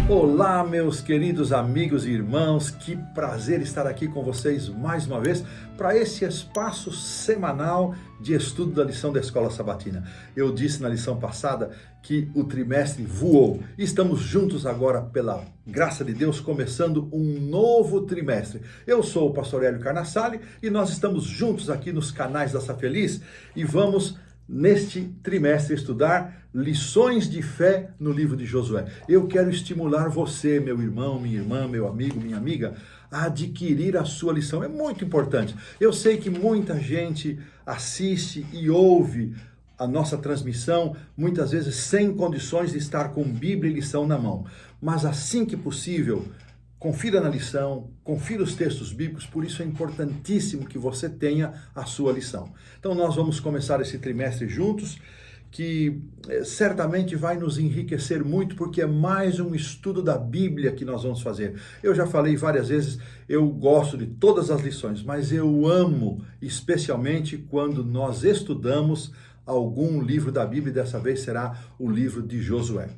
Olá, meus queridos amigos e irmãos, que prazer estar aqui com vocês mais uma vez para esse espaço semanal de estudo da lição da Escola Sabatina. Eu disse na lição passada que o trimestre voou. Estamos juntos agora, pela graça de Deus, começando um novo trimestre. Eu sou o pastor Hélio Carnassale e nós estamos juntos aqui nos canais da Safeliz e vamos neste trimestre estudar lições de fé no livro de Josué. Eu quero estimular você, meu irmão, minha irmã, meu amigo, minha amiga, a adquirir a sua lição. É muito importante. Eu sei que muita gente assiste e ouve a nossa transmissão, muitas vezes sem condições de estar com Bíblia e lição na mão. Mas assim que possível, confira na lição, confira os textos bíblicos, por isso é importantíssimo que você tenha a sua lição. Então nós vamos começar esse trimestre juntos, que certamente vai nos enriquecer muito, porque é mais um estudo da Bíblia que nós vamos fazer. Eu já falei várias vezes, eu gosto de todas as lições, mas eu amo especialmente quando nós estudamos algum livro da Bíblia, e dessa vez será o livro de Josué.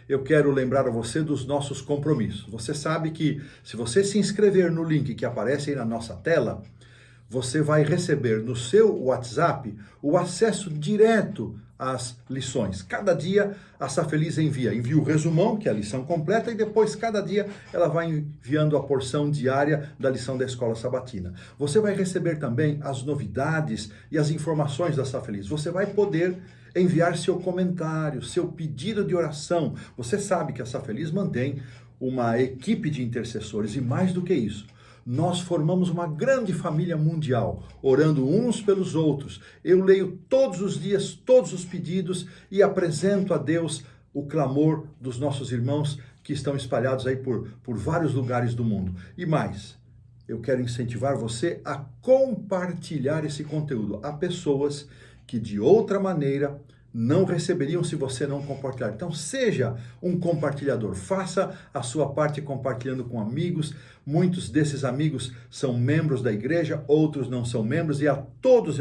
Eu quero lembrar a você dos nossos compromissos. Você sabe que se você se inscrever no link que aparece aí na nossa tela, você vai receber no seu WhatsApp o acesso direto às lições. Cada dia a Safeliz envia o resumão, que é a lição completa, e depois cada dia ela vai enviando a porção diária da lição da Escola Sabatina. Você vai receber também as novidades e as informações da Safeliz. Você vai poder enviar seu comentário, seu pedido de oração. Você sabe que a Safeliz mantém uma equipe de intercessores e mais do que isso, nós formamos uma grande família mundial, orando uns pelos outros. Eu leio todos os dias, todos os pedidos e apresento a Deus o clamor dos nossos irmãos que estão espalhados aí por vários lugares do mundo. E mais, eu quero incentivar você a compartilhar esse conteúdo a pessoas que de outra maneira não receberiam se você não compartilhar. Então seja um compartilhador, faça a sua parte compartilhando com amigos. Muitos desses amigos são membros da igreja, outros não são membros, e a todos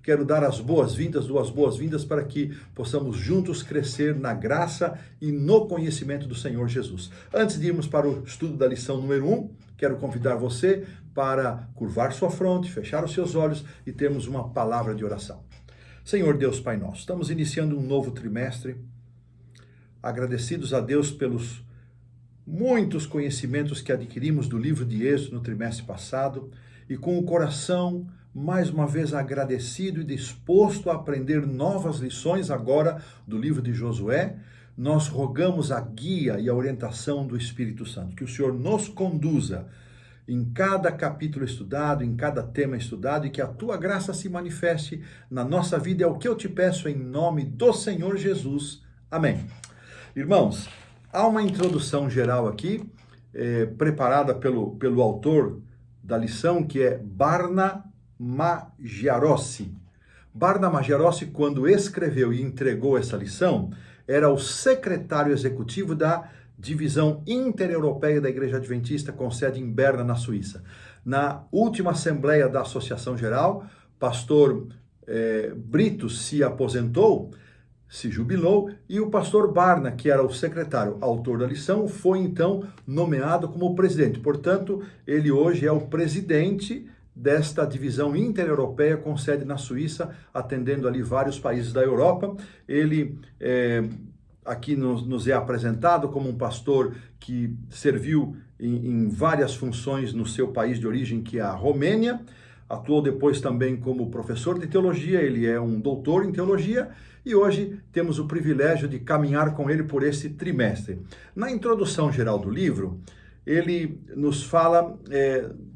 quero dar as boas-vindas para que possamos juntos crescer na graça e no conhecimento do Senhor Jesus. Antes de irmos para o estudo da lição número 1, quero convidar você para curvar sua fronte, fechar os seus olhos e termos uma palavra de oração. Senhor Deus Pai nosso, estamos iniciando um novo trimestre, agradecidos a Deus pelos muitos conhecimentos que adquirimos do livro de Êxodo no trimestre passado, e com o coração mais uma vez agradecido e disposto a aprender novas lições agora do livro de Josué, nós rogamos a guia e a orientação do Espírito Santo, que o Senhor nos conduza em cada capítulo estudado, em cada tema estudado, e que a tua graça se manifeste na nossa vida. É o que eu te peço em nome do Senhor Jesus. Amém. Irmãos, há uma introdução geral aqui, preparada pelo autor da lição, que é Barna Magyarossi. Barna Magyarossi, quando escreveu e entregou essa lição, era o secretário executivo da Divisão Intereuropeia da Igreja Adventista, com sede em Berna, na Suíça. Na última assembleia da Associação Geral, pastor Brito se aposentou, se jubilou, e o pastor Barna, que era o secretário, autor da lição, foi então nomeado como presidente. Portanto, ele hoje é o presidente desta divisão intereuropeia com sede na Suíça, atendendo ali vários países da Europa. Ele aqui nos é apresentado como um pastor que serviu em várias funções no seu país de origem, que é a Romênia. Atuou depois também como professor de teologia, ele é um doutor em teologia, e hoje temos o privilégio de caminhar com ele por esse trimestre. Na introdução geral do livro, ele nos fala,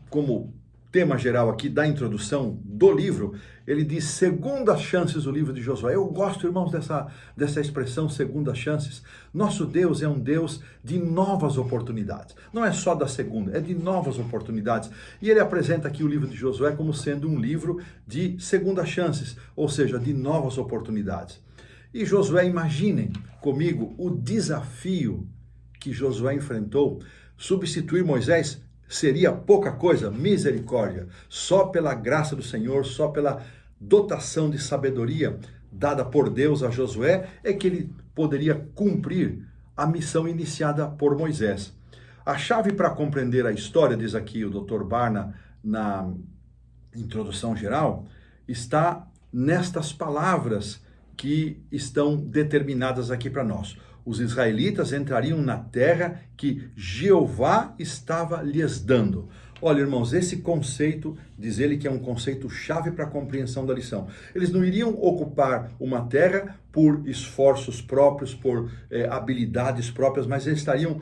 como tema geral aqui da introdução do livro, ele diz segundas chances, o livro de Josué. Eu gosto, irmãos, dessa expressão, segundas chances. Nosso Deus é um Deus de novas oportunidades. Não é só da segunda, é de novas oportunidades. E ele apresenta aqui o livro de Josué como sendo um livro de segundas chances, ou seja, de novas oportunidades. E Josué, imaginem comigo o desafio que Josué enfrentou. Substituir Moisés seria pouca coisa, misericórdia. Só pela graça do Senhor, só pela dotação de sabedoria dada por Deus a Josué, é que ele poderia cumprir a missão iniciada por Moisés. A chave para compreender a história, diz aqui o Dr. Barna na introdução geral, está nestas palavras que estão determinadas aqui para nós. Os israelitas entrariam na terra que Jeová estava lhes dando. Olha, irmãos, esse conceito, diz ele que é um conceito chave para a compreensão da lição. Eles não iriam ocupar uma terra por esforços próprios, por habilidades próprias, mas eles estariam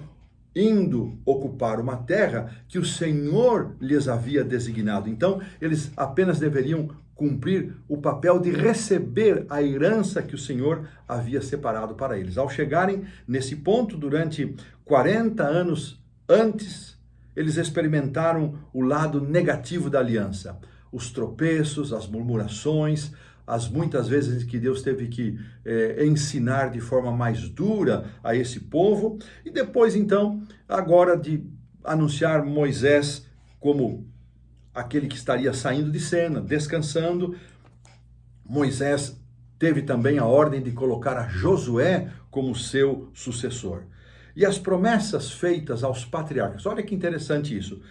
indo ocupar uma terra que o Senhor lhes havia designado. Então, eles apenas deveriam cumprir o papel de receber a herança que o Senhor havia separado para eles. Ao chegarem nesse ponto, durante 40 anos antes, eles experimentaram o lado negativo da aliança. Os tropeços, as murmurações, as muitas vezes que Deus teve que ensinar de forma mais dura a esse povo. E depois, então, agora de anunciar Moisés como aquele que estaria saindo de cena, descansando, Moisés teve também a ordem de colocar a Josué como seu sucessor. E as promessas feitas aos patriarcas, olha que interessante isso,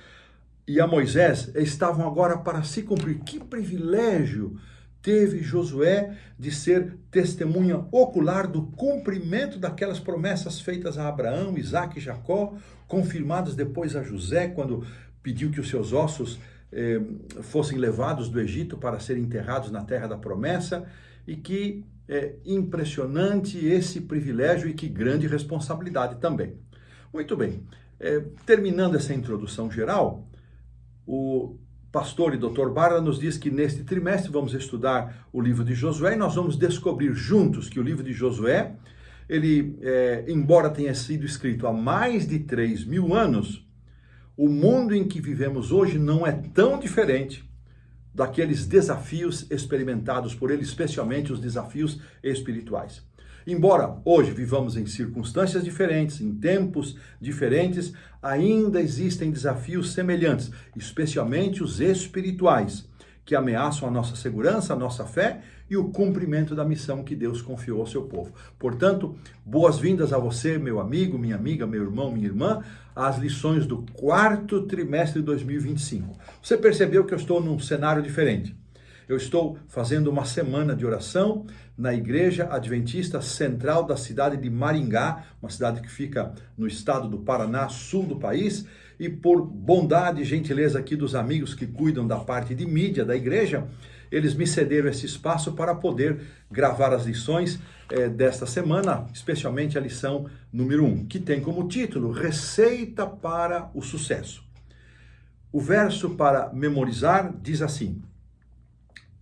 e a Moisés estavam agora para se cumprir. Que privilégio teve Josué de ser testemunha ocular do cumprimento daquelas promessas feitas a Abraão, Isaque e Jacó, confirmadas depois a José, quando pediu que os seus ossos fossem levados do Egito para serem enterrados na terra da promessa. E que impressionante esse privilégio e que grande responsabilidade também. Muito bem, terminando essa introdução geral, o pastor e Dr. Barna nos diz que neste trimestre vamos estudar o livro de Josué e nós vamos descobrir juntos que o livro de Josué, ele, embora tenha sido escrito há mais de 3.000 anos, o mundo em que vivemos hoje não é tão diferente daqueles desafios experimentados por ele, especialmente os desafios espirituais. Embora hoje vivamos em circunstâncias diferentes, em tempos diferentes, ainda existem desafios semelhantes, especialmente os espirituais, que ameaçam a nossa segurança, a nossa fé e o cumprimento da missão que Deus confiou ao seu povo. Portanto, boas-vindas a você, meu amigo, minha amiga, meu irmão, minha irmã, às lições do 4º trimestre de 2025. Você percebeu que eu estou num cenário diferente. Eu estou fazendo uma semana de oração na Igreja Adventista Central da cidade de Maringá, uma cidade que fica no estado do Paraná, sul do país, e por bondade e gentileza aqui dos amigos que cuidam da parte de mídia da igreja, eles me cederam esse espaço para poder gravar as lições desta semana, especialmente a lição número 1, que tem como título Receita para o Sucesso. O verso para memorizar diz assim: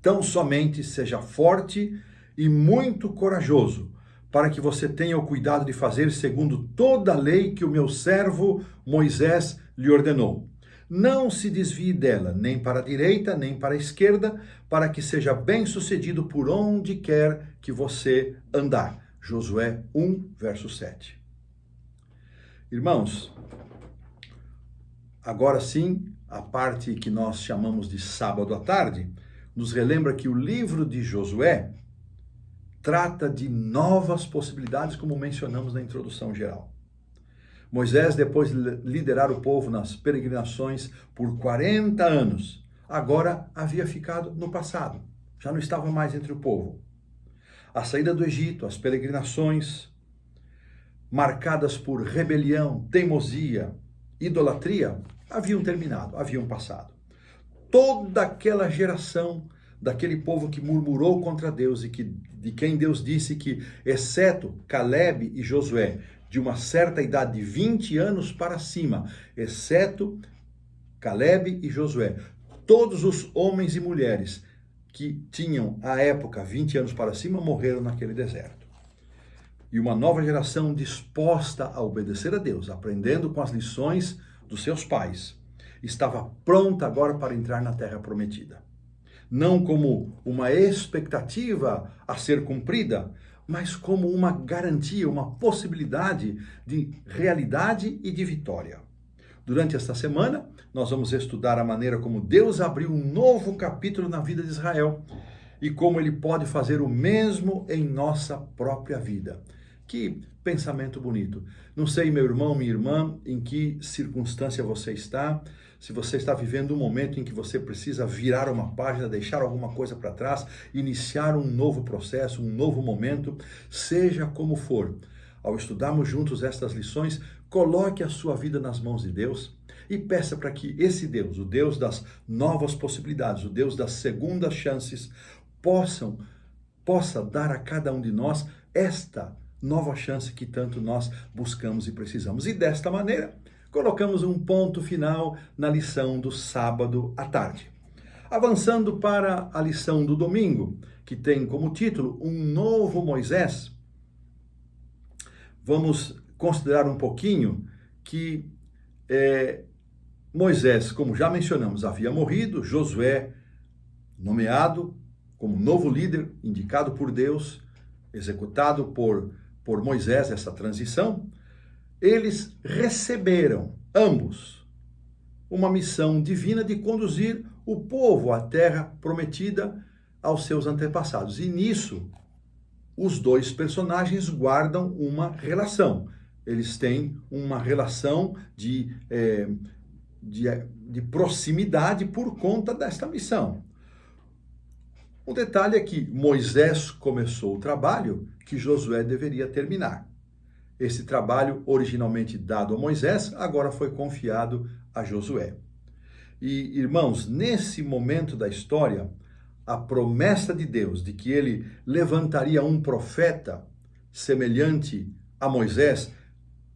tão somente seja forte e muito corajoso, para que você tenha o cuidado de fazer segundo toda a lei que o meu servo Moisés lhe ordenou. Não se desvie dela, nem para a direita, nem para a esquerda, para que seja bem-sucedido por onde quer que você andar. Josué 1, verso 7. Irmãos, agora sim, a parte que nós chamamos de sábado à tarde, nos relembra que o livro de Josué trata de novas possibilidades, como mencionamos na introdução geral. Moisés, depois de liderar o povo nas peregrinações por 40 anos, agora havia ficado no passado, já não estava mais entre o povo. A saída do Egito, as peregrinações, marcadas por rebelião, teimosia, idolatria, haviam terminado, haviam passado. Toda aquela geração daquele povo que murmurou contra Deus e de quem Deus disse que, exceto Calebe e Josué, de uma certa idade de 20 anos para cima, exceto Calebe e Josué, todos os homens e mulheres que tinham, à época, 20 anos para cima, morreram naquele deserto. E uma nova geração disposta a obedecer a Deus, aprendendo com as lições dos seus pais, estava pronta agora para entrar na terra prometida. Não como uma expectativa a ser cumprida, mas como uma garantia, uma possibilidade de realidade e de vitória. Durante esta semana, nós vamos estudar a maneira como Deus abriu um novo capítulo na vida de Israel e como Ele pode fazer o mesmo em nossa própria vida. Que pensamento bonito. Não sei, meu irmão, minha irmã, em que circunstância você está, se você está vivendo um momento em que você precisa virar uma página, deixar alguma coisa para trás, iniciar um novo processo, um novo momento, seja como for. Ao estudarmos juntos estas lições, coloque a sua vida nas mãos de Deus e peça para que esse Deus, o Deus das novas possibilidades, o Deus das segundas chances, possa dar a cada um de nós esta nova chance que tanto nós buscamos e precisamos. E desta maneira, colocamos um ponto final na lição do sábado à tarde. Avançando para a lição do domingo, que tem como título Um Novo Moisés, vamos considerar um pouquinho que Moisés, como já mencionamos, havia morrido, Josué nomeado como novo líder, indicado por Deus, executado por Moisés, essa transição. Eles receberam, ambos, uma missão divina de conduzir o povo à terra prometida aos seus antepassados. E nisso, os dois personagens guardam uma relação. Eles têm uma relação de proximidade por conta desta missão. O detalhe é que Moisés começou o trabalho que Josué deveria terminar. Esse trabalho, originalmente dado a Moisés, agora foi confiado a Josué. E, irmãos, nesse momento da história, a promessa de Deus de que ele levantaria um profeta semelhante a Moisés,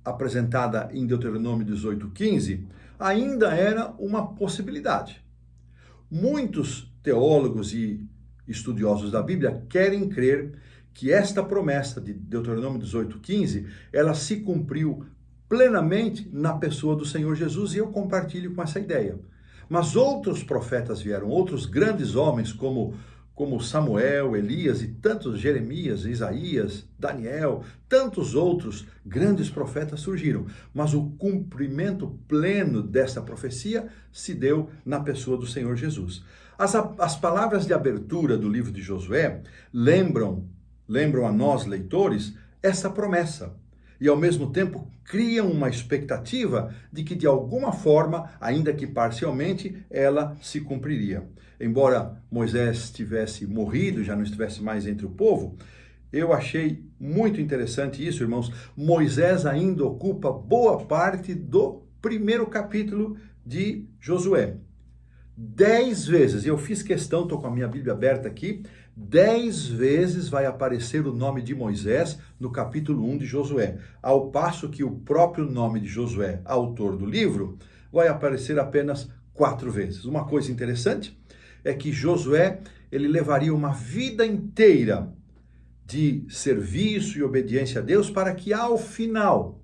apresentada em Deuteronômio 18:15, ainda era uma possibilidade. Muitos teólogos e estudiosos da Bíblia querem crer que esta promessa de Deuteronômio 18:15, ela se cumpriu plenamente na pessoa do Senhor Jesus, e eu compartilho com essa ideia. Mas outros profetas vieram, outros grandes homens como Samuel, Elias e tantos, Jeremias, Isaías, Daniel, tantos outros grandes profetas surgiram. Mas o cumprimento pleno dessa profecia se deu na pessoa do Senhor Jesus. As palavras de abertura do livro de Josué lembram a nós, leitores, essa promessa. E, ao mesmo tempo, criam uma expectativa de que, de alguma forma, ainda que parcialmente, ela se cumpriria. Embora Moisés tivesse morrido, já não estivesse mais entre o povo, eu achei muito interessante isso, irmãos. Moisés ainda ocupa boa parte do primeiro capítulo de Josué. 10 vezes, e eu fiz questão, estou com a minha Bíblia aberta aqui, 10 vezes vai aparecer o nome de Moisés no capítulo 1 de Josué, ao passo que o próprio nome de Josué, autor do livro, vai aparecer apenas 4 vezes. Uma coisa interessante é que Josué, ele levaria uma vida inteira de serviço e obediência a Deus para que, ao final,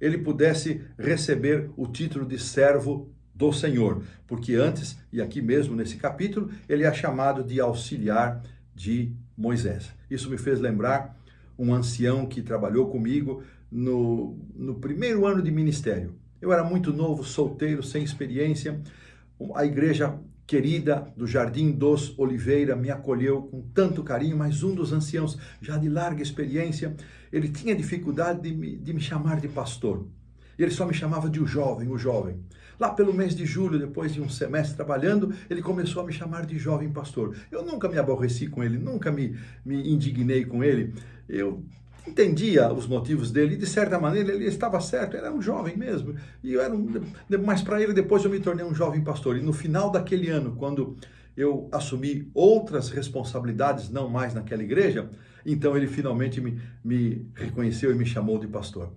ele pudesse receber o título de servo do Senhor, porque antes, e aqui mesmo nesse capítulo, ele é chamado de auxiliar de Moisés. Isso me fez lembrar um ancião que trabalhou comigo no primeiro ano de ministério. Eu era muito novo, solteiro, sem experiência. A igreja querida do Jardim dos Oliveira me acolheu com tanto carinho, mas um dos anciãos, já de larga experiência, ele tinha dificuldade de me chamar de pastor. Ele só me chamava de o jovem. Lá pelo mês de julho, depois de um semestre trabalhando, ele começou a me chamar de jovem pastor. Eu nunca me aborreci com ele, nunca me indignei com ele. Eu entendia os motivos dele e, de certa maneira, ele estava certo, era um jovem mesmo. Mas para ele, depois eu me tornei um jovem pastor. E no final daquele ano, quando eu assumi outras responsabilidades, não mais naquela igreja, então ele finalmente me reconheceu e me chamou de pastor.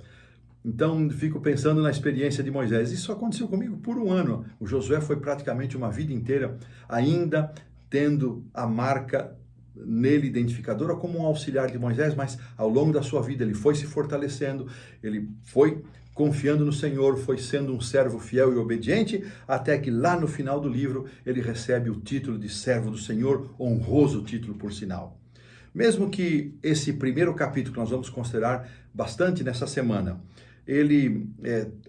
Então, fico pensando na experiência de Moisés. Isso aconteceu comigo por um ano. O Josué foi praticamente uma vida inteira, ainda tendo a marca nele identificadora como um auxiliar de Moisés, mas ao longo da sua vida ele foi se fortalecendo, ele foi confiando no Senhor, foi sendo um servo fiel e obediente, até que lá no final do livro ele recebe o título de servo do Senhor, honroso título por sinal. Mesmo que esse primeiro capítulo que nós vamos considerar bastante nessa semana, ele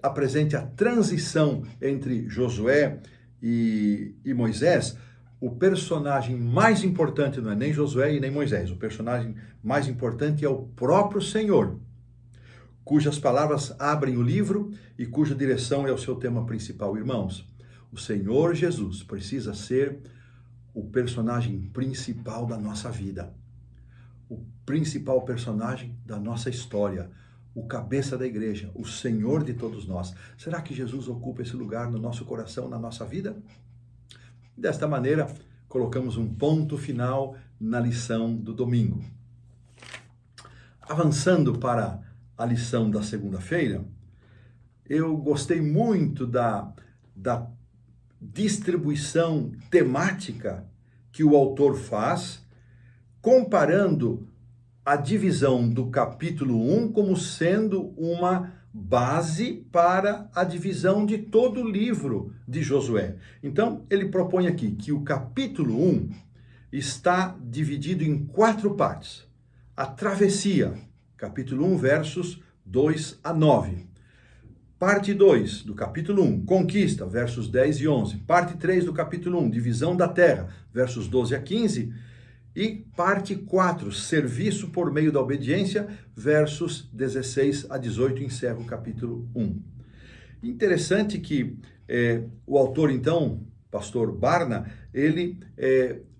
apresente a transição entre Josué e Moisés, o personagem mais importante não é nem Josué e nem Moisés. O personagem mais importante é o próprio Senhor. cujas palavras abrem o livro e cuja direção é o seu tema principal. Irmãos, o Senhor Jesus precisa ser o personagem principal da nossa vida, o principal personagem da nossa história, o cabeça da igreja, o Senhor de todos nós. Será que Jesus ocupa esse lugar no nosso coração, na nossa vida? Desta maneira, colocamos um ponto final na lição do domingo. Avançando para a lição da segunda-feira, eu gostei muito da distribuição temática que o autor faz, comparando a divisão do capítulo 1 como sendo uma base para a divisão de todo o livro de Josué. Então, ele propõe aqui que o capítulo 1 está dividido em 4 partes. A travessia, capítulo 1, versos 2 a 9. Parte 2 do capítulo 1, conquista, versos 10 e 11. Parte 3 do capítulo 1, divisão da terra, versos 12 a 15. E parte 4, serviço por meio da obediência, versos 16 a 18, encerra o capítulo 1. Interessante que o autor, então, pastor Barna, ele,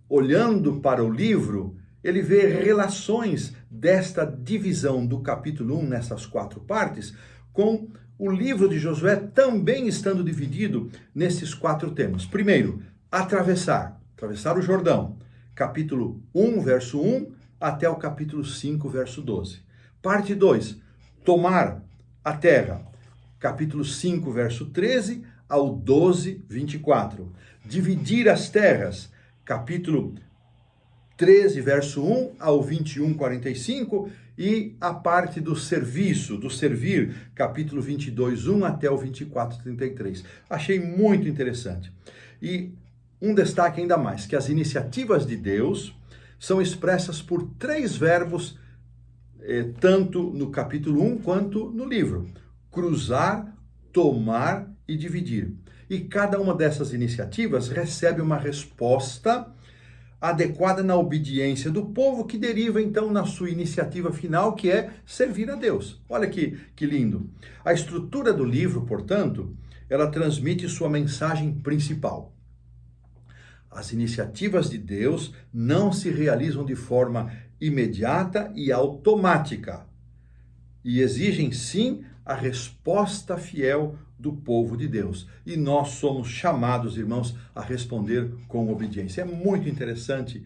olhando para o livro, ele vê relações desta divisão do capítulo 1, nessas 4 partes, com o livro de Josué também estando dividido nesses 4 temas. Primeiro, atravessar o Jordão, capítulo 1, verso 1, até o capítulo 5, verso 12. Parte 2, tomar a terra, capítulo 5, verso 13, ao 12, 24. Dividir as terras, capítulo 13, verso 1 ao 21, 45, e a parte do serviço, do servir, capítulo 22, 1 até o 24, 33. Achei muito interessante. E um destaque ainda mais, que as iniciativas de Deus são expressas por 3 verbos, tanto no capítulo 1 quanto no livro: cruzar, tomar e dividir. E cada uma dessas iniciativas recebe uma resposta adequada na obediência do povo, que deriva então na sua iniciativa final, que é servir a Deus. Olha que lindo. A estrutura do livro, portanto, ela transmite sua mensagem principal. As iniciativas de Deus não se realizam de forma imediata e automática, e exigem sim a resposta fiel do povo de Deus. E nós somos chamados, irmãos, a responder com obediência. É muito interessante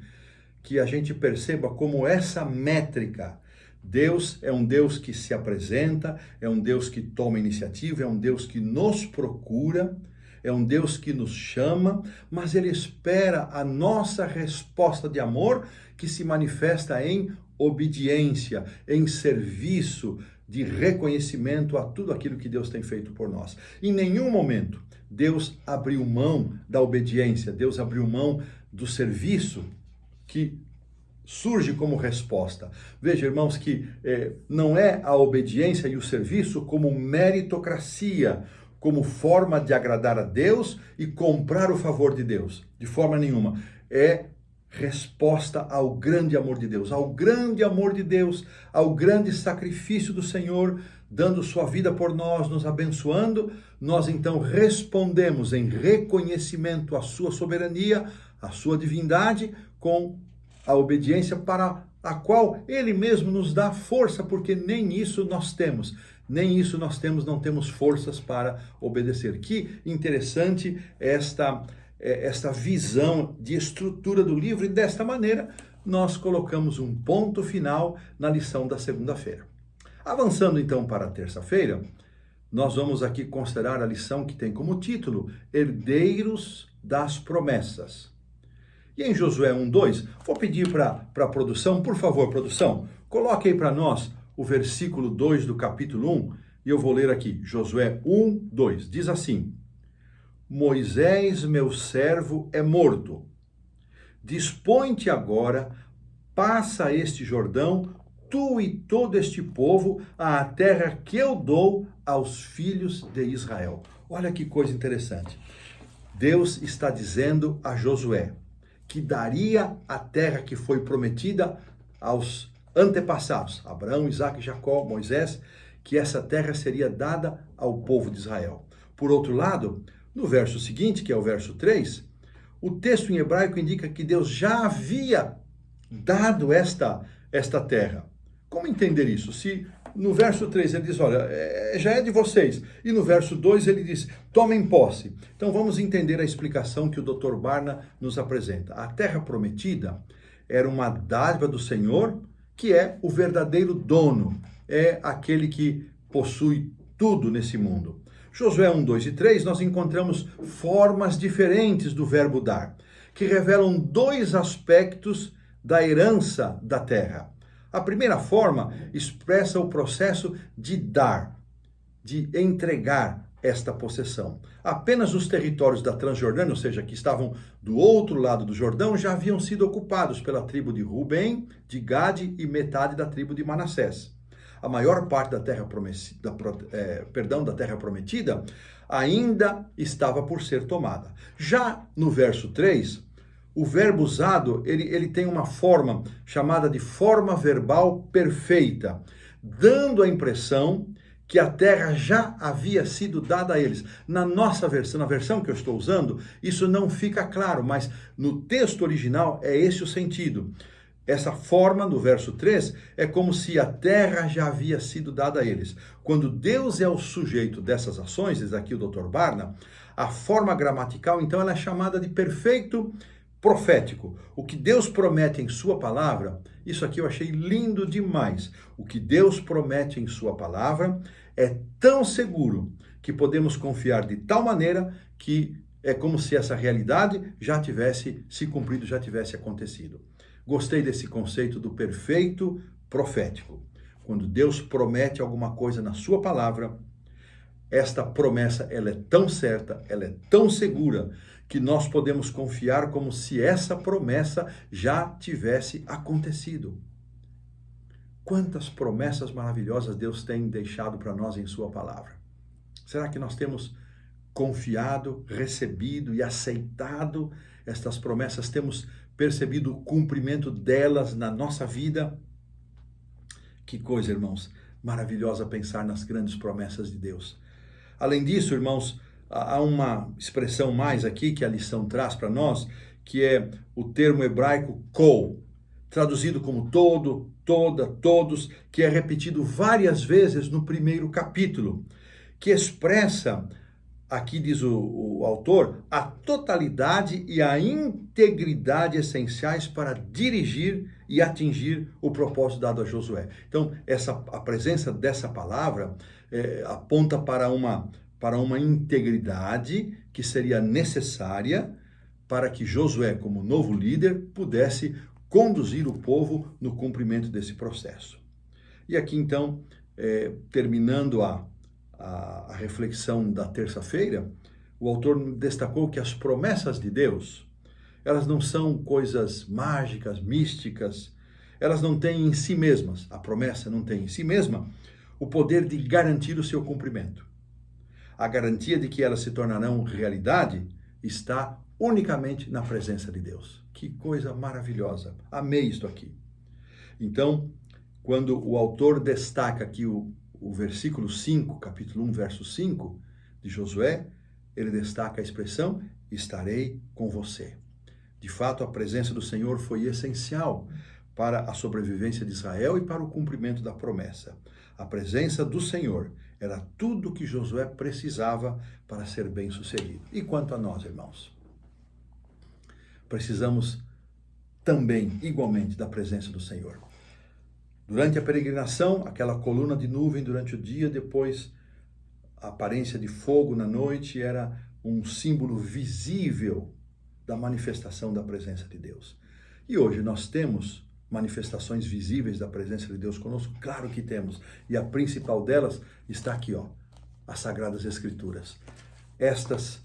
que a gente perceba como essa métrica, Deus é um Deus que se apresenta, é um Deus que toma iniciativa, é um Deus que nos procura, é um Deus que nos chama, mas Ele espera a nossa resposta de amor, que se manifesta em obediência, em serviço, de reconhecimento a tudo aquilo que Deus tem feito por nós. Em nenhum momento Deus abriu mão da obediência, Deus abriu mão do serviço que surge como resposta. Veja, irmãos, que não é a obediência e o serviço como meritocracia, como forma de agradar a Deus e comprar o favor de Deus. De forma nenhuma. É resposta ao grande amor de Deus, ao grande amor de Deus, ao grande sacrifício do Senhor, dando sua vida por nós, nos abençoando. Nós então respondemos em reconhecimento à sua soberania, à sua divindade, com a obediência para a qual Ele mesmo nos dá força, porque nem isso nós temos. Nem isso nós temos, não temos forças para obedecer. Que interessante esta visão de estrutura do livro, e desta maneira nós colocamos um ponto final na lição da segunda-feira. Avançando então para a terça-feira, nós vamos aqui considerar a lição que tem como título Herdeiros das Promessas. E em Josué 1:2, vou pedir para a produção, por favor, produção, coloque aí para nós o versículo 2 do capítulo 1, e eu vou ler aqui, Josué 1:2, diz assim: Moisés, meu servo, é morto. Dispõe-te agora, passa este Jordão, tu e todo este povo, à terra que eu dou aos filhos de Israel. Olha que coisa interessante. Deus está dizendo a Josué que daria a terra que foi prometida aos antepassados, Abraão, Isaque, Jacó, Moisés, que essa terra seria dada ao povo de Israel. Por outro lado, no verso seguinte, que é o verso 3, o texto em hebraico indica que Deus já havia dado esta terra. Como entender isso? Se no verso 3 ele diz, olha, já é de vocês, e no verso 2 ele diz, tomem posse. Então vamos entender a explicação que o Dr. Barna nos apresenta. A terra prometida era uma dádiva do Senhor, que é o verdadeiro dono, é aquele que possui tudo nesse mundo. Josué 1, 2 e 3, nós encontramos formas diferentes do verbo dar, que revelam dois aspectos da herança da terra. A primeira forma expressa o processo de dar, de entregar esta possessão. Apenas os territórios da Transjordânia, ou seja, que estavam do outro lado do Jordão, já haviam sido ocupados pela tribo de Rubem, de Gade e metade da tribo de Manassés. A maior parte da terra prometida ainda estava por ser tomada. Já no verso 3, o verbo usado, ele tem uma forma chamada de forma verbal perfeita, dando a impressão que a terra já havia sido dada a eles. Na nossa versão, na versão que eu estou usando, isso não fica claro, mas no texto original é esse o sentido. Essa forma, no verso 3, é como se a terra já havia sido dada a eles. Quando Deus é o sujeito dessas ações, diz aqui o Dr. Barna, a forma gramatical, então, ela é chamada de perfeito profético. O que Deus promete em sua palavra, isso aqui eu achei lindo demais. O que Deus promete em sua palavra é tão seguro que podemos confiar de tal maneira que é como se essa realidade já tivesse se cumprido, já tivesse acontecido. Gostei desse conceito do perfeito profético. Quando Deus promete alguma coisa na sua palavra, esta promessa ela é tão certa, ela é tão segura, que nós podemos confiar como se essa promessa já tivesse acontecido. Quantas promessas maravilhosas Deus tem deixado para nós em sua palavra. Será que nós temos confiado, recebido e aceitado estas promessas? Temos percebido o cumprimento delas na nossa vida? Que coisa, irmãos, maravilhosa pensar nas grandes promessas de Deus. Além disso, irmãos, há uma expressão mais aqui que a lição traz para nós, que é o termo hebraico kol, traduzido como todo, toda, todos, que é repetido várias vezes no primeiro capítulo, que expressa, aqui diz o autor, a totalidade e a integridade essenciais para dirigir e atingir o propósito dado a Josué. Então, a presença dessa palavra aponta para uma integridade que seria necessária para que Josué, como novo líder, pudesse conduzir o povo no cumprimento desse processo. E aqui, então, terminando a reflexão da terça-feira, o autor destacou que as promessas de Deus, elas não são coisas mágicas, místicas, elas não têm em si mesmas, a promessa não tem em si mesma o poder de garantir o seu cumprimento. A garantia de que elas se tornarão realidade está unicamente na presença de Deus. Que coisa maravilhosa! Amei isto aqui. Então, quando o autor destaca aqui o versículo 5, capítulo 1, verso 5 de Josué, ele destaca a expressão, estarei com você. De fato, a presença do Senhor foi essencial para a sobrevivência de Israel e para o cumprimento da promessa. A presença do Senhor era tudo o que Josué precisava para ser bem-sucedido. E quanto a nós, irmãos? Precisamos também, igualmente, da presença do Senhor. Durante a peregrinação, aquela coluna de nuvem durante o dia, depois a aparência de fogo na noite era um símbolo visível da manifestação da presença de Deus. E hoje nós temos manifestações visíveis da presença de Deus conosco? Claro que temos. E a principal delas está aqui, as Sagradas Escrituras. Estas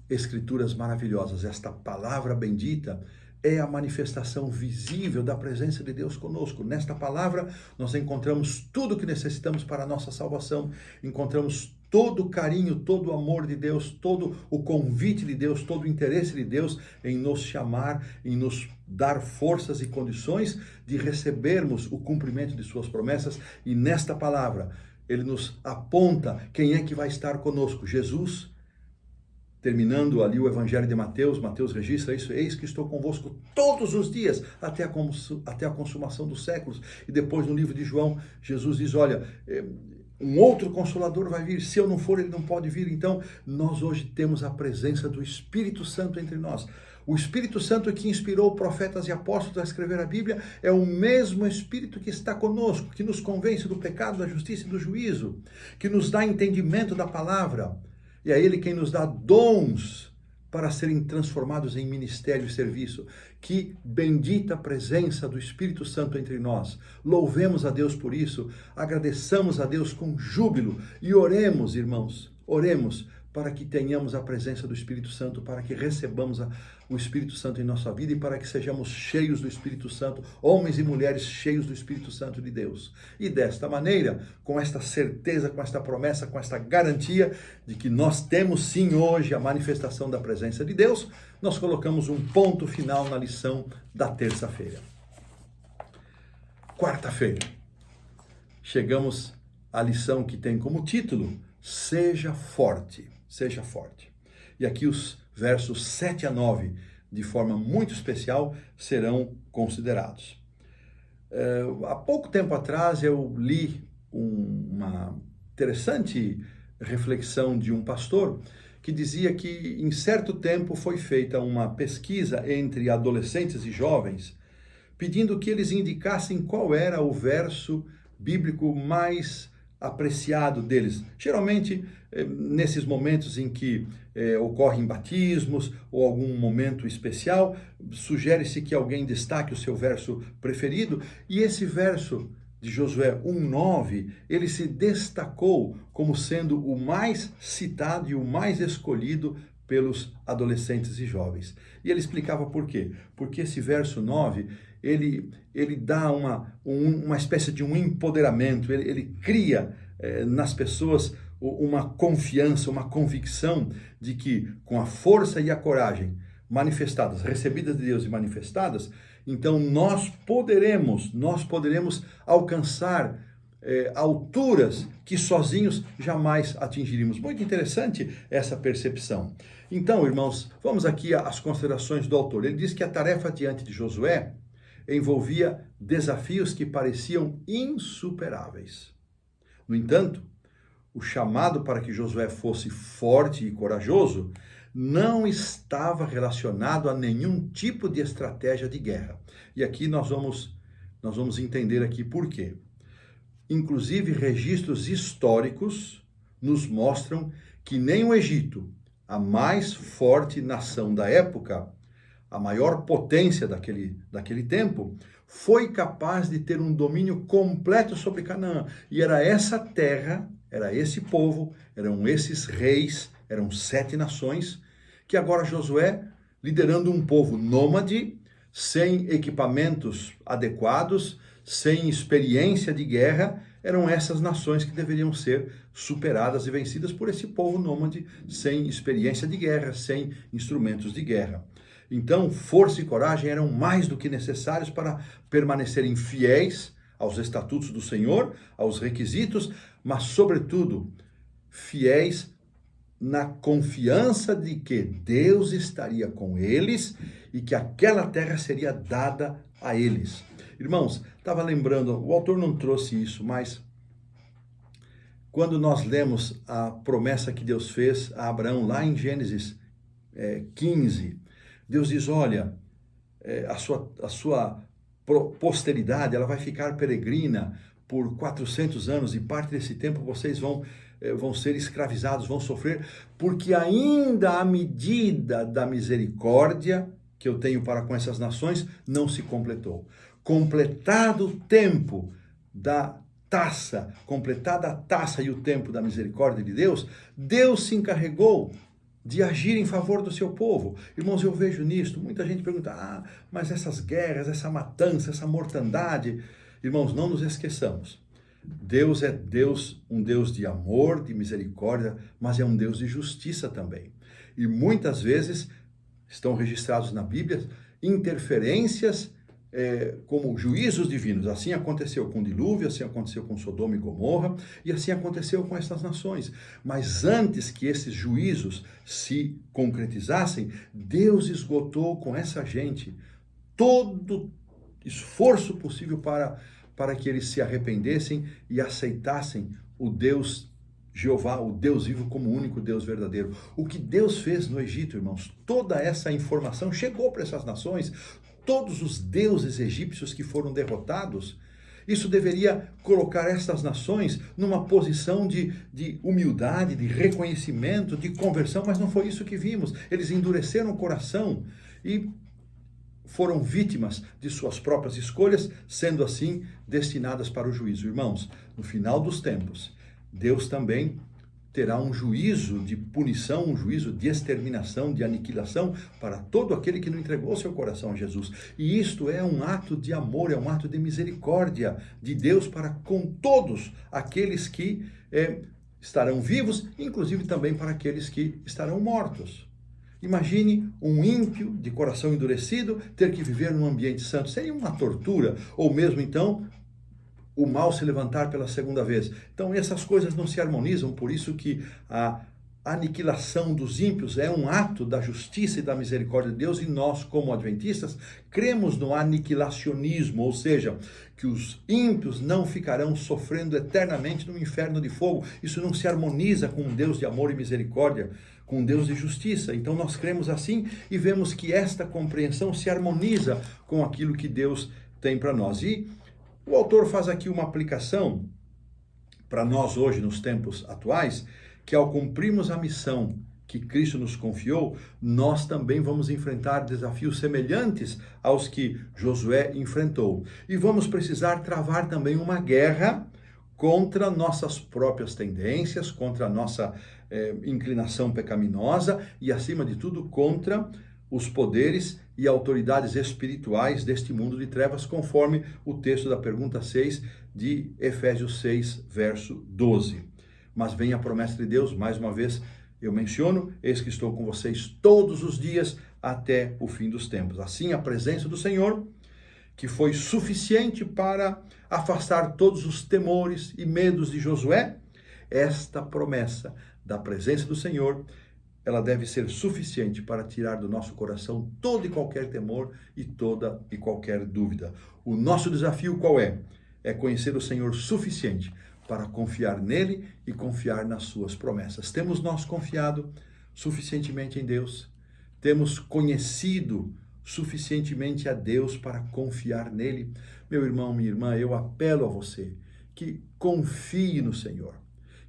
Escrituras maravilhosas, esta palavra bendita, é a manifestação visível da presença de Deus conosco. Nesta palavra, nós encontramos tudo o que necessitamos para a nossa salvação, encontramos todo o carinho, todo o amor de Deus, todo o convite de Deus, todo o interesse de Deus em nos chamar, em nos dar forças e condições de recebermos o cumprimento de suas promessas. E nesta palavra, ele nos aponta quem é que vai estar conosco. Jesus, terminando ali o Evangelho de Mateus, Mateus registra isso: eis que estou convosco todos os dias, até a consumação dos séculos. E depois no livro de João, Jesus diz, olha, um outro Consolador vai vir, se eu não for, ele não pode vir. Então, nós hoje temos a presença do Espírito Santo entre nós. O Espírito Santo que inspirou profetas e apóstolos a escrever a Bíblia é o mesmo Espírito que está conosco, que nos convence do pecado, da justiça e do juízo, que nos dá entendimento da palavra. E é Ele quem nos dá dons para serem transformados em ministério e serviço. Que bendita presença do Espírito Santo entre nós. Louvemos a Deus por isso, agradeçamos a Deus com júbilo e oremos, irmãos, oremos para que tenhamos a presença do Espírito Santo, para que recebamos o Espírito Santo em nossa vida e para que sejamos cheios do Espírito Santo, homens e mulheres cheios do Espírito Santo de Deus. E desta maneira, com esta certeza, com esta promessa, com esta garantia de que nós temos sim hoje a manifestação da presença de Deus, nós colocamos um ponto final na lição da terça-feira. Quarta-feira, chegamos à lição que tem como título: Seja forte, seja forte. E aqui os versos 7 a 9, de forma muito especial, serão considerados. Há pouco tempo atrás eu li uma interessante reflexão de um pastor que dizia que em certo tempo foi feita uma pesquisa entre adolescentes e jovens, pedindo que eles indicassem qual era o verso bíblico mais apreciado deles. Geralmente, nesses momentos em que ocorrem batismos ou algum momento especial, sugere-se que alguém destaque o seu verso preferido, e esse verso de Josué 1:9, ele se destacou como sendo o mais citado e o mais escolhido pelos adolescentes e jovens. E ele explicava por quê. Porque esse verso 9, ele dá uma espécie de um empoderamento, ele cria nas pessoas uma confiança, uma convicção de que com a força e a coragem manifestadas, recebidas de Deus e manifestadas, então nós poderemos alcançar alturas que sozinhos jamais atingiríamos. Muito interessante essa percepção. Então, irmãos, vamos aqui às considerações do autor. Ele diz que a tarefa diante de Josué envolvia desafios que pareciam insuperáveis. No entanto, o chamado para que Josué fosse forte e corajoso não estava relacionado a nenhum tipo de estratégia de guerra. E aqui nós vamos entender aqui por quê. Inclusive, registros históricos nos mostram que nem o Egito, a mais forte nação da época, a maior potência daquele tempo, foi capaz de ter um domínio completo sobre Canaã. E era essa terra, era esse povo, eram esses reis, eram 7 nações, que agora Josué, liderando um povo nômade, sem equipamentos adequados, sem experiência de guerra, eram essas nações que deveriam ser superadas e vencidas por esse povo nômade, sem experiência de guerra, sem instrumentos de guerra. Então, força e coragem eram mais do que necessários para permanecerem fiéis aos estatutos do Senhor, aos requisitos, mas, sobretudo, fiéis na confiança de que Deus estaria com eles e que aquela terra seria dada a eles. Irmãos, estava lembrando, o autor não trouxe isso, mas quando nós lemos a promessa que Deus fez a Abraão lá em Gênesis 15, Deus diz, olha, a sua posteridade, ela vai ficar peregrina por 400 anos e parte desse tempo vocês vão ser escravizados, vão sofrer, porque ainda a medida da misericórdia que eu tenho para com essas nações não se completou. Completado o tempo da taça, completada a taça e o tempo da misericórdia de Deus, Deus se encarregou de agir em favor do seu povo. Irmãos, eu vejo nisto, muita gente pergunta, mas essas guerras, essa matança, essa mortandade. Irmãos, não nos esqueçamos, Deus é um Deus de amor, de misericórdia, mas é um Deus de justiça também. E muitas vezes estão registrados na Bíblia interferências como juízos divinos. Assim aconteceu com o dilúvio, assim aconteceu com Sodoma e Gomorra, e assim aconteceu com estas nações. Mas antes que esses juízos se concretizassem, Deus esgotou com essa gente todo esforço possível para que eles se arrependessem e aceitassem o Deus Jeová, o Deus vivo, como o único Deus verdadeiro. O que Deus fez no Egito, irmãos, toda essa informação chegou para essas nações, todos os deuses egípcios que foram derrotados. Isso deveria colocar essas nações numa posição de humildade, de reconhecimento, de conversão, mas não foi isso que vimos. Eles endureceram o coração e foram vítimas de suas próprias escolhas, sendo assim destinadas para o juízo. Irmãos, no final dos tempos, Deus também terá um juízo de punição, um juízo de exterminação, de aniquilação para todo aquele que não entregou seu coração a Jesus. E isto é um ato de amor, é um ato de misericórdia de Deus para com todos aqueles que estarão vivos, inclusive também para aqueles que estarão mortos. Imagine um ímpio de coração endurecido ter que viver num ambiente santo. Seria uma tortura, ou mesmo então o mal se levantar pela segunda vez. Então essas coisas não se harmonizam, por isso que a aniquilação dos ímpios é um ato da justiça e da misericórdia de Deus, e nós, como adventistas, cremos no aniquilacionismo, ou seja, que os ímpios não ficarão sofrendo eternamente no inferno de fogo. Isso não se harmoniza com um Deus de amor e misericórdia, com um Deus de justiça. Então nós cremos assim e vemos que esta compreensão se harmoniza com aquilo que Deus tem para nós. E o autor faz aqui uma aplicação para nós hoje, nos tempos atuais, que ao cumprirmos a missão que Cristo nos confiou, nós também vamos enfrentar desafios semelhantes aos que Josué enfrentou. E vamos precisar travar também uma guerra contra nossas próprias tendências, contra a nossa inclinação pecaminosa e, acima de tudo, contra os poderes e autoridades espirituais deste mundo de trevas, conforme o texto da pergunta 6 de Efésios 6, verso 12. Mas vem a promessa de Deus, mais uma vez eu menciono, eis que estou com vocês todos os dias até o fim dos tempos. Assim, a presença do Senhor, que foi suficiente para afastar todos os temores e medos de Josué, esta promessa da presença do Senhor, ela deve ser suficiente para tirar do nosso coração todo e qualquer temor e toda e qualquer dúvida. O nosso desafio qual é? É conhecer o Senhor suficiente para confiar nele e confiar nas suas promessas. Temos nós confiado suficientemente em Deus? Temos conhecido suficientemente a Deus para confiar nele? Meu irmão, minha irmã, eu apelo a você que confie no Senhor,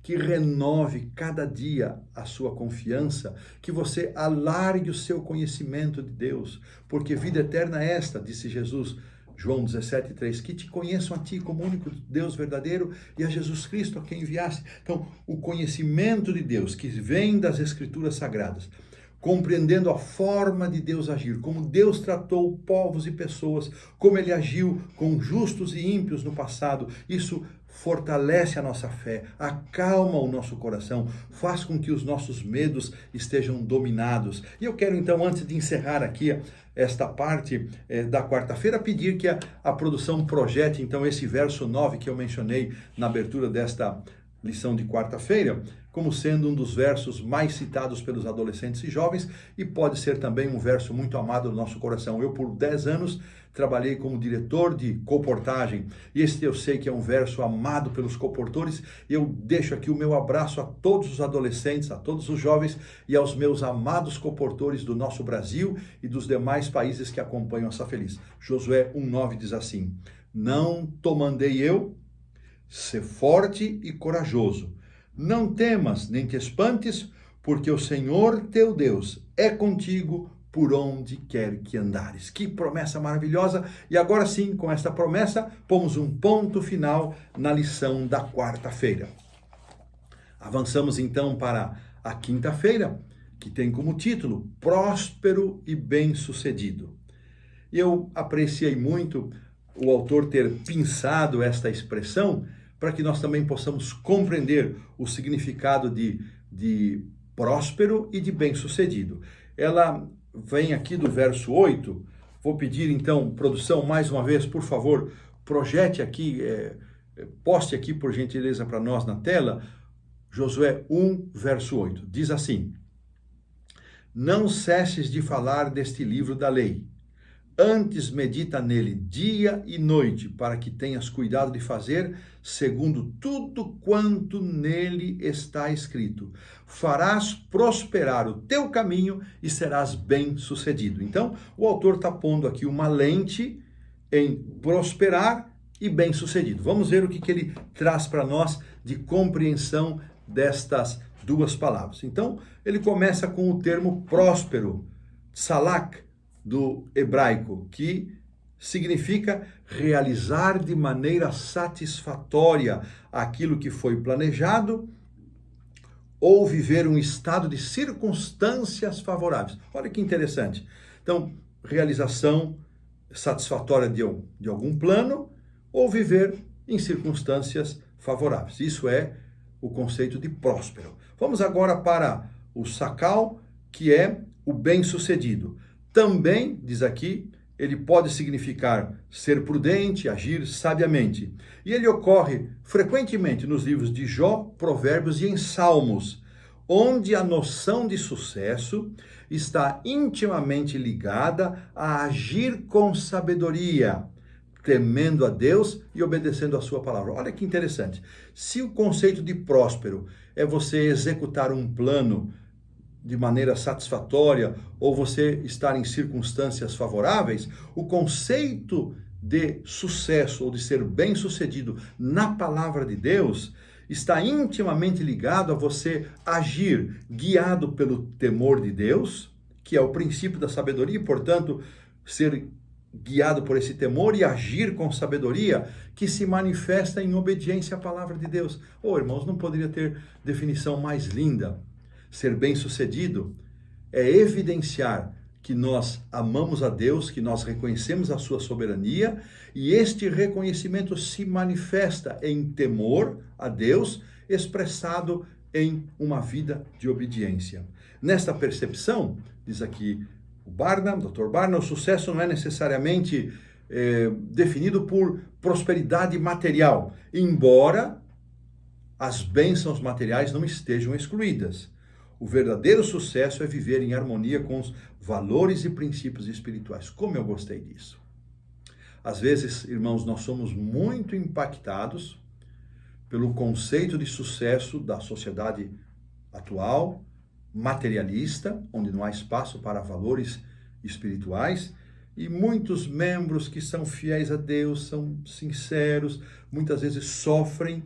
que renove cada dia a sua confiança, que você alargue o seu conhecimento de Deus, porque vida eterna é esta, disse Jesus, João 17,3, que te conheçam a ti como único Deus verdadeiro e a Jesus Cristo a quem enviaste. Então, o conhecimento de Deus que vem das Escrituras Sagradas, compreendendo a forma de Deus agir, como Deus tratou povos e pessoas, como ele agiu com justos e ímpios no passado, isso fortalece a nossa fé, acalma o nosso coração, faz com que os nossos medos estejam dominados. E eu quero então, antes de encerrar aqui esta parte da quarta-feira, pedir que a produção projete então esse verso 9 que eu mencionei na abertura desta lição de quarta-feira, como sendo um dos versos mais citados pelos adolescentes e jovens, e pode ser também um verso muito amado no nosso coração. Eu, por 10 anos, trabalhei como diretor de colportagem, e este eu sei que é um verso amado pelos colportores, e eu deixo aqui o meu abraço a todos os adolescentes, a todos os jovens, e aos meus amados colportores do nosso Brasil e dos demais países que acompanham essa feliz. Josué 1,9 diz assim: não te mandei eu? Sê forte e corajoso. Não temas, nem te espantes, porque o Senhor teu Deus é contigo por onde quer que andares. Que promessa maravilhosa! E agora sim, com esta promessa, pomos um ponto final na lição da quarta-feira. Avançamos então para a quinta-feira, que tem como título Próspero e Bem-Sucedido. Eu apreciei muito o autor ter pensado esta expressão para que nós também possamos compreender o significado de próspero e de bem-sucedido. Ela vem aqui do verso 8, Vou pedir então, produção, mais uma vez, por favor, projete aqui, poste aqui por gentileza para nós na tela, Josué 1, verso 8. Diz assim: não cesses de falar deste livro da lei, antes medita nele dia e noite, para que tenhas cuidado de fazer segundo tudo quanto nele está escrito. Farás prosperar o teu caminho e serás bem-sucedido. Então, o autor está pondo aqui uma lente em prosperar e bem-sucedido. Vamos ver o que ele traz para nós de compreensão destas duas palavras. Então, ele começa com o termo próspero, salak, do hebraico, que significa realizar de maneira satisfatória aquilo que foi planejado ou viver um estado de circunstâncias favoráveis. Olha que interessante. Então, realização satisfatória de algum plano ou viver em circunstâncias favoráveis. Isso é o conceito de próspero. Vamos agora para o sakal, que é o bem-sucedido. Também, diz aqui, ele pode significar ser prudente, agir sabiamente. E ele ocorre frequentemente nos livros de Jó, Provérbios e em Salmos, onde a noção de sucesso está intimamente ligada a agir com sabedoria, temendo a Deus e obedecendo a sua palavra. Olha que interessante. Se o conceito de próspero é você executar um plano de maneira satisfatória ou você estar em circunstâncias favoráveis, o conceito de sucesso ou de ser bem-sucedido na palavra de Deus está intimamente ligado a você agir guiado pelo temor de Deus, que é o princípio da sabedoria, e, portanto, ser guiado por esse temor e agir com sabedoria, que se manifesta em obediência à palavra de Deus. Irmãos, não poderia ter definição mais linda. Ser bem-sucedido é evidenciar que nós amamos a Deus, que nós reconhecemos a sua soberania, e este reconhecimento se manifesta em temor a Deus, expressado em uma vida de obediência. Nesta percepção, diz aqui o Dr. Barna, o sucesso não é necessariamente definido por prosperidade material, embora as bênçãos materiais não estejam excluídas. O verdadeiro sucesso é viver em harmonia com os valores e princípios espirituais. Como eu gostei disso. Às vezes, irmãos, nós somos muito impactados pelo conceito de sucesso da sociedade atual, materialista, onde não há espaço para valores espirituais, e muitos membros que são fiéis a Deus, são sinceros, muitas vezes sofrem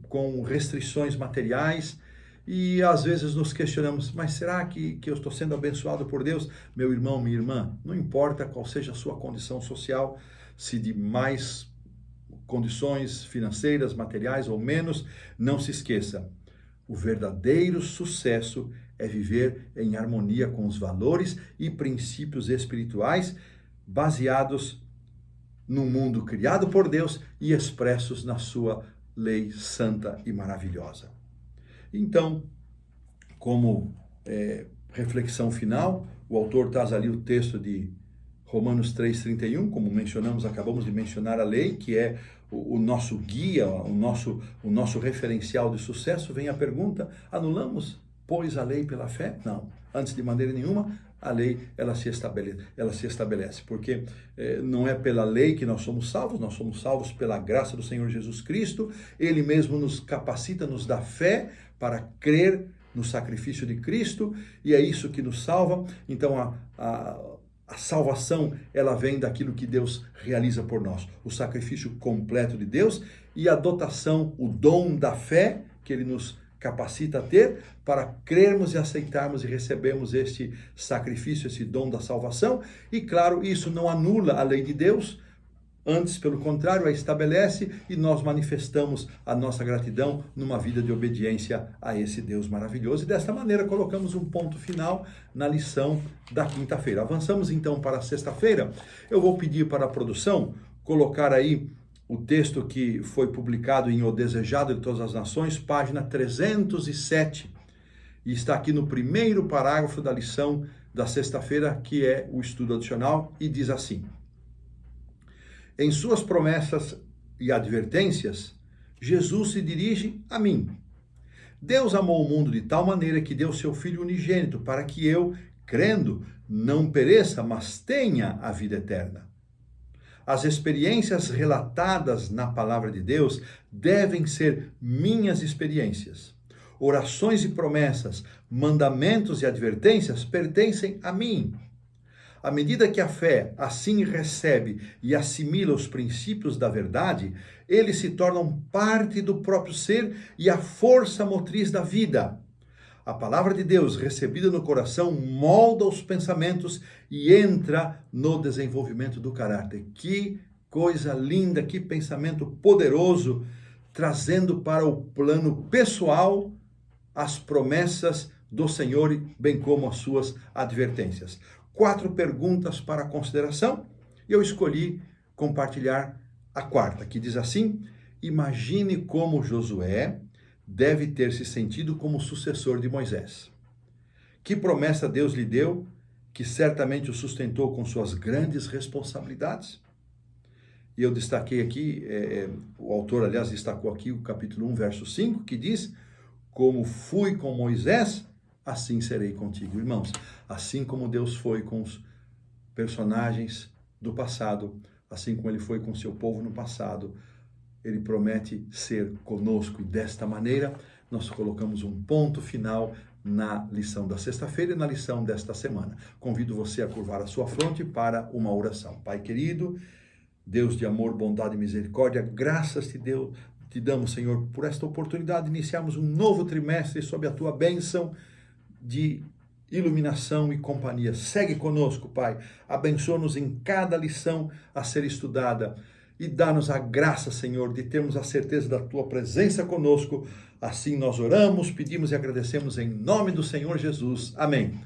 com restrições materiais, e às vezes nos questionamos, mas será que eu estou sendo abençoado por Deus? Meu irmão, minha irmã, não importa qual seja a sua condição social, se de mais condições financeiras, materiais ou menos, não se esqueça, o verdadeiro sucesso é viver em harmonia com os valores e princípios espirituais baseados num mundo criado por Deus e expressos na sua lei santa e maravilhosa. Então, como reflexão final, o autor traz ali o texto de Romanos 3,31, como mencionamos, acabamos de mencionar a lei, que é o nosso guia, o nosso referencial de sucesso. Vem a pergunta, anulamos, pois, a lei pela fé? Não, antes de maneira nenhuma, a lei ela se estabelece, porque não é pela lei que nós somos salvos pela graça do Senhor Jesus Cristo. Ele mesmo nos capacita, nos dá fé para crer no sacrifício de Cristo, e é isso que nos salva. Então a salvação, ela vem daquilo que Deus realiza por nós, o sacrifício completo de Deus e a dotação, o dom da fé que Ele nos capacita a ter para crermos e aceitarmos e recebermos este sacrifício, esse dom da salvação. E claro, isso não anula a lei de Deus, antes, pelo contrário, a estabelece, e nós manifestamos a nossa gratidão numa vida de obediência a esse Deus maravilhoso. E desta maneira colocamos um ponto final na lição da quinta-feira. Avançamos então para a sexta-feira. Eu vou pedir para a produção colocar aí o texto que foi publicado em O Desejado de Todas as Nações, página 307, e está aqui no primeiro parágrafo da lição da sexta-feira, que é o estudo adicional, e diz assim: em suas promessas e advertências, Jesus se dirige a mim. Deus amou o mundo de tal maneira que deu seu Filho unigênito para que eu, crendo, não pereça, mas tenha a vida eterna. As experiências relatadas na palavra de Deus devem ser minhas experiências. Orações e promessas, mandamentos e advertências pertencem a mim. À medida que a fé assim recebe e assimila os princípios da verdade, eles se tornam parte do próprio ser e a força motriz da vida. A palavra de Deus, recebida no coração, molda os pensamentos e entra no desenvolvimento do caráter. Que coisa linda, que pensamento poderoso, trazendo para o plano pessoal as promessas do Senhor, bem como as suas advertências. 4 perguntas para consideração, e eu escolhi compartilhar a quarta, que diz assim: imagine como Josué deve ter se sentido como sucessor de Moisés. Que promessa Deus lhe deu, que certamente o sustentou com suas grandes responsabilidades? E eu destaquei aqui, o autor, aliás, destacou aqui o capítulo 1, verso 5, que diz: como fui com Moisés, assim serei contigo. Irmãos, assim como Deus foi com os personagens do passado, assim como ele foi com o seu povo no passado, ele promete ser conosco. E desta maneira, nós colocamos um ponto final na lição da sexta-feira e na lição desta semana. Convido você a curvar a sua fronte para uma oração. Pai querido, Deus de amor, bondade e misericórdia, graças te damos, Senhor, por esta oportunidade de iniciarmos um novo trimestre sob a tua bênção de iluminação e companhia. Segue conosco, Pai. Abençoa-nos em cada lição a ser estudada e dá-nos a graça, Senhor, de termos a certeza da tua presença conosco. Assim nós oramos, pedimos e agradecemos em nome do Senhor Jesus. Amém.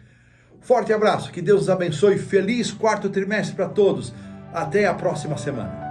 Forte abraço, que Deus os abençoe. Feliz 4º trimestre para todos. Até a próxima semana.